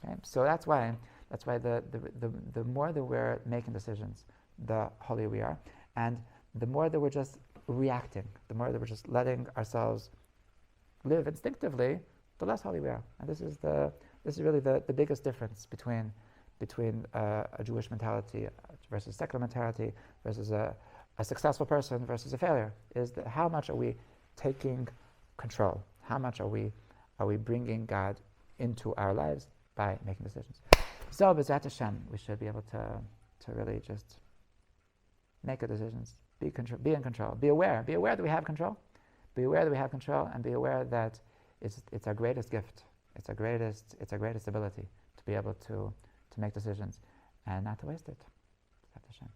A: Okay? So that's why the more that we're making decisions, the holier we are, and the more that we're just reacting, the more that we're just letting ourselves live instinctively, the less holy we are. And this is really the biggest difference between a Jewish mentality versus secular mentality versus a successful person versus a failure, is that how much are we taking control? How much are we bringing God into our lives by making decisions? So, B'ezrat Hashem, we should be able to really just make good decisions. Be in control. Be aware that we have control. Be aware that we have control, and be aware that it's our greatest gift. It's our greatest ability to be able to make decisions and not to waste it. B'ezrat Hashem.